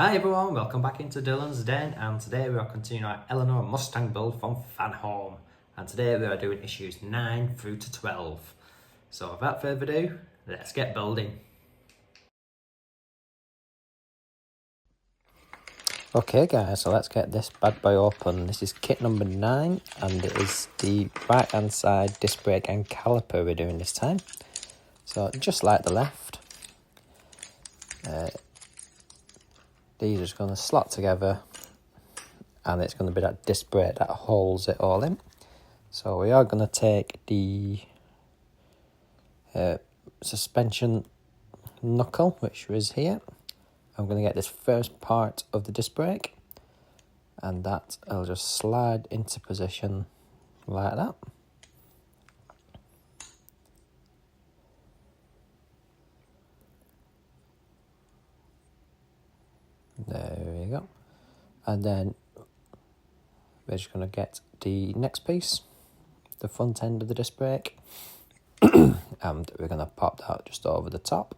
Hi everyone, welcome back into Dillon's Den, and today we are continuing our Eleanor Mustang build from Fan Home. And today we are doing issues 9 through to 12. So without further ado, let's get building. Okay guys, so let's get this bad boy open. This is kit number 9 and it is the right hand side disc brake and caliper we're doing this time. So just like the left, these are just going to slot together and it's going to be that disc brake that holds it all in. So we are going to take the suspension knuckle, which is here. I'm going to get this first part of the disc brake and that will just slide into position like that. There we go. And then we're just going to get the next piece, the front end of the disc brake, and we're going to pop that just over the top.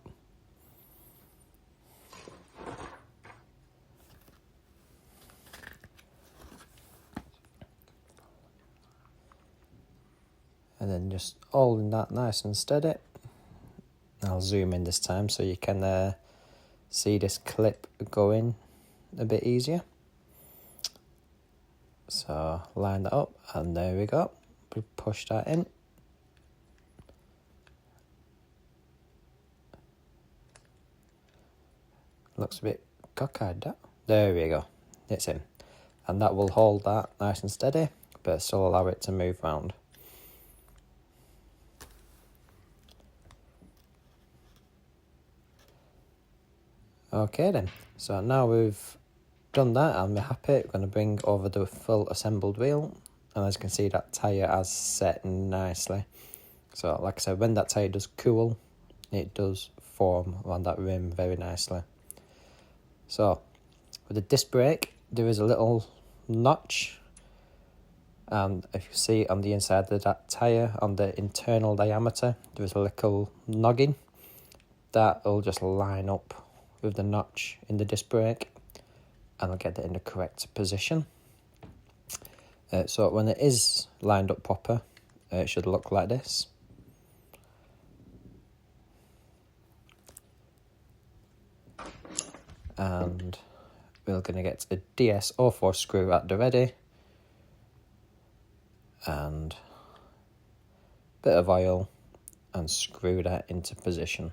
And then just holding that nice and steady. I'll zoom in this time so you can see this clip go in a bit easier. So line that up and there we go. We push that in. Looks a bit cockeyed, that. There we go. It's in. And that will hold that nice and steady, but still allow it to move around. Okay then, so now we've done that and we're happy, we're going to bring over the full assembled wheel, and as you can see that tyre has set nicely. So like I said, when that tyre does cool, it does form around that rim very nicely. So with the disc brake there is a little notch, and if you see on the inside of that tyre, on the internal diameter, there is a little noggin that will just line up with the notch in the disc brake and I'll get it in the correct position. So when it is lined up proper, it should look like this. And we're going to get a DS04 screw at the ready and a bit of oil and screw that into position.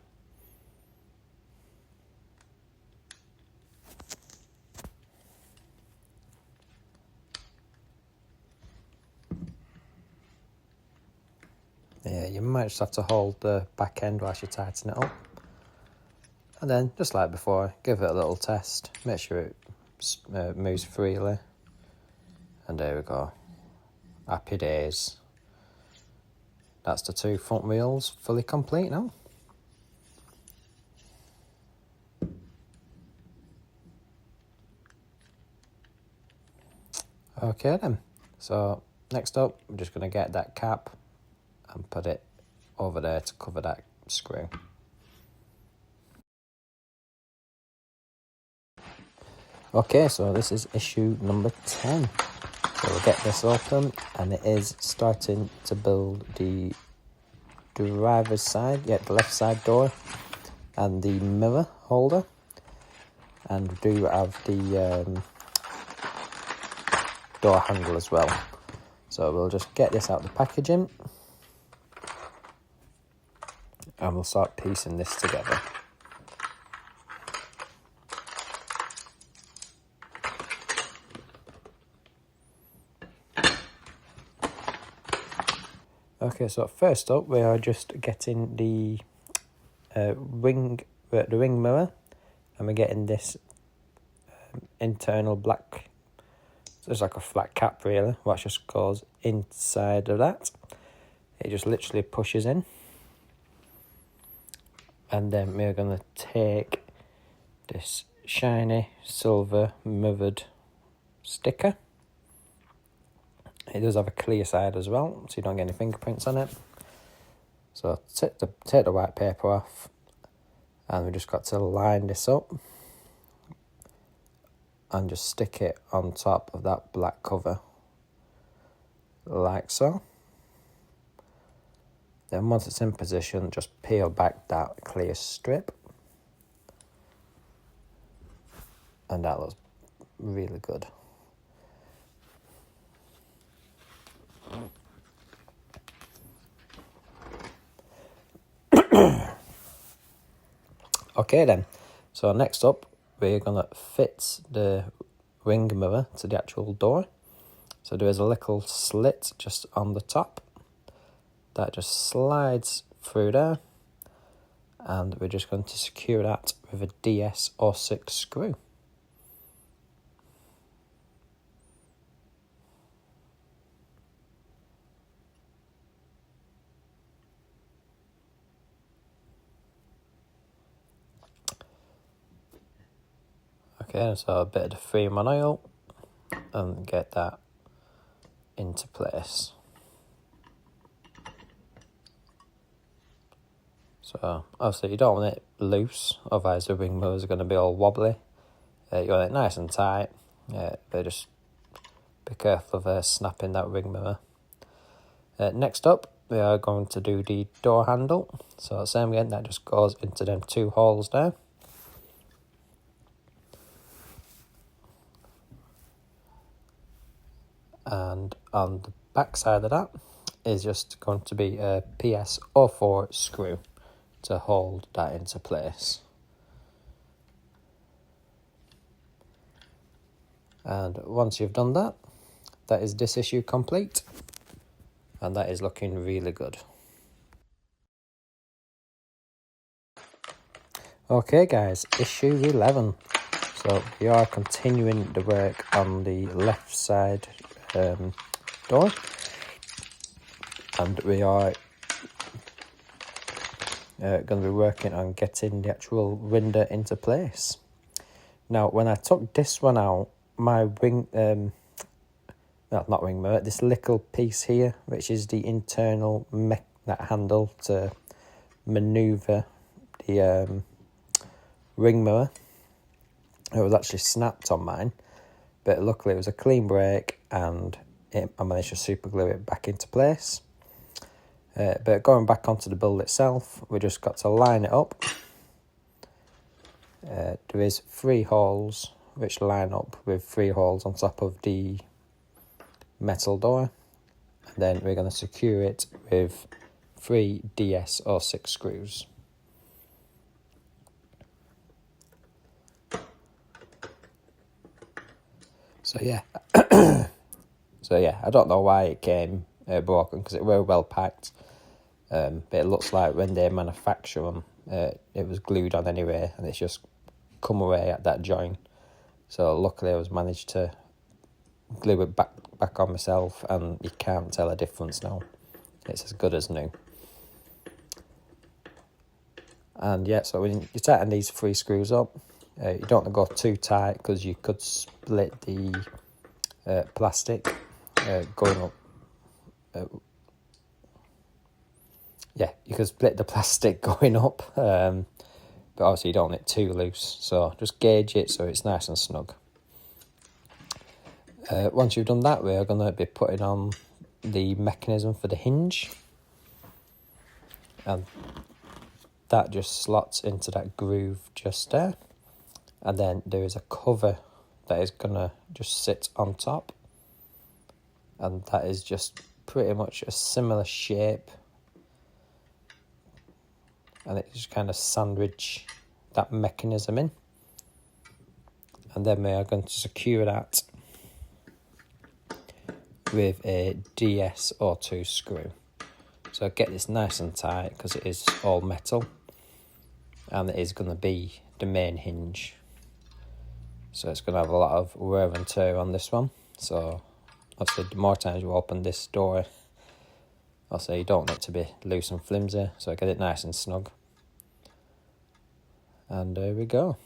Yeah, you might just have to hold the back end whilst you tighten it up. And then, just like before, give it a little test. Make sure it moves freely. And there we go. Happy days. That's the two front wheels fully complete now. Okay then. So, next up, we're just going to get that cap and put it over there to cover that screw. Okay, so this is issue number 10. So we'll get this open and it is starting to build the driver's side, the left side door and the mirror holder. And we do have the door handle as well. So we'll just get this out of the packaging and we'll start piecing this together. Okay, so first up we are just getting the ring mirror, and we're getting this internal black, so it's like a flat cap really, what just goes inside of that. It just literally pushes in. And then we're going to take this shiny silver mirrored sticker. It does have a clear side as well, so you don't get any fingerprints on it. So take the white paper off, and we just got to line this up and just stick it on top of that black cover, like so. Then once it's in position, just peel back that clear strip, and that looks really good. Okay then, so next up we're gonna fit the ring mirror to the actual door. So there is a little slit just on the top that just slides through there, and we're just going to secure that with a DS06 screw. Okay, so a bit of the 3-in-1 oil and get that into place. So obviously you don't want it loose, otherwise the ring mirrors are going to be all wobbly. You want it nice and tight, but just be careful of snapping that ring mirror. Next up we are going to do the door handle. So same again, that just goes into them 2 holes there. And on the back side of that is just going to be a PS04 screw to hold that into place. And once you've done that, that is this issue complete, and that is looking really good. Okay guys, issue 11. So we are continuing the work on the left side door, and we are going to be working on getting the actual window into place. Now when I took this one out, my ring, not ring mirror, this little piece here, which is the internal that handle to manoeuvre the ring mirror, it was actually snapped on mine, but luckily it was a clean break and I managed to super glue it back into place. But going back onto the build itself, we just got to line it up. There is 3 holes which line up with 3 holes on top of the metal door, and then we're going to secure it with 3 DS06 screws. So yeah, I don't know why it came broken, because it were well packed, but it looks like when they manufacture them, it was glued on anyway, and it's just come away at that joint. So luckily I was managed to glue it back on myself, and you can't tell a difference now. It's as good as new. And yeah, so when you tighten these 3 screws up, you don't want to go too tight, because you could split the plastic going up. You could split the plastic going up, but obviously you don't want it too loose, so just gauge it so it's nice and snug. Once you've done that, we are going to be putting on the mechanism for the hinge, and that just slots into that groove just there, and then there is a cover that is going to just sit on top, and that is just pretty much a similar shape, and it just kind of sandwich that mechanism in, and then we are going to secure that with a DS02 screw. So get this nice and tight, because it is all metal, and it is going to be the main hinge, so it's going to have a lot of wear and tear on this one. So obviously the more times you open this door, also you don't want it to be loose and flimsy, so get it nice and snug. And there we go.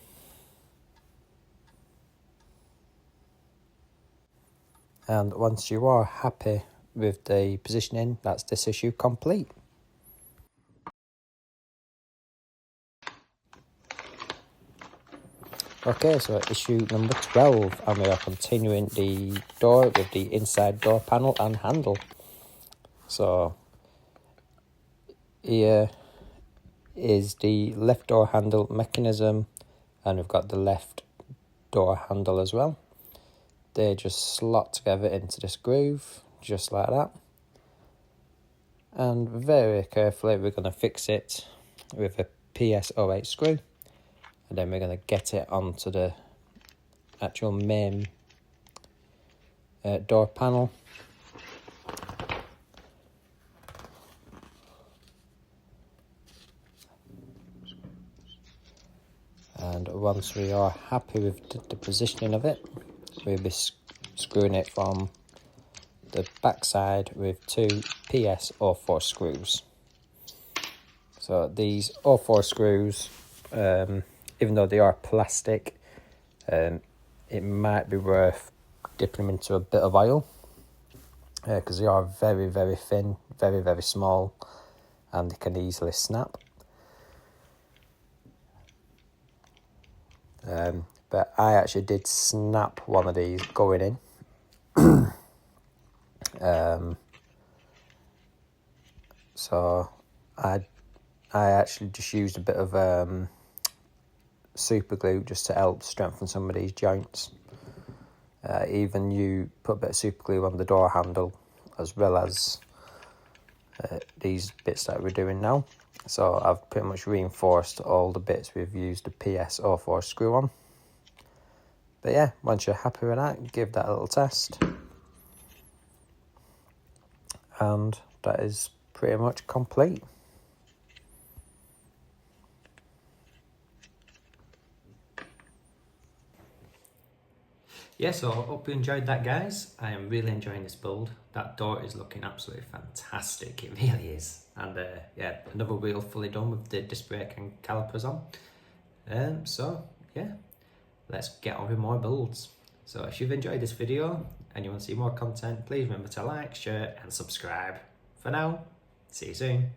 And once you are happy with the positioning, that's this issue complete. Okay, so issue number 12, and we are continuing the door with the inside door panel and handle. So here is the left door handle mechanism, and we've got the left door handle as well. They just slot together into this groove, just like that. And very carefully we're going to fix it with a PS08 screw, and then we're going to get it onto the actual main door panel. And once we are happy with the positioning of it, we'll be screwing it from the back side with two PS04 screws. So these 04 screws, even though they are plastic, it might be worth dipping them into a bit of oil, because they are very, very thin, very, very small, and they can easily snap. But I actually did snap one of these going in. So I actually just used a bit of super glue just to help strengthen some of these joints. Even you put a bit of super glue on the door handle as well as these bits that we're doing now. So I've pretty much reinforced all the bits we've used the PS04 screw on. But yeah, once you're happy with that, give that a little test. And that is pretty much complete. Yeah, so I hope you enjoyed that, guys. I am really enjoying this build. That door is looking absolutely fantastic. It really is. And yeah, another wheel fully done with the disc brake and calipers on. So yeah, let's get on with more builds. So if you've enjoyed this video and you want to see more content, please remember to like, share and subscribe. For now, see you soon.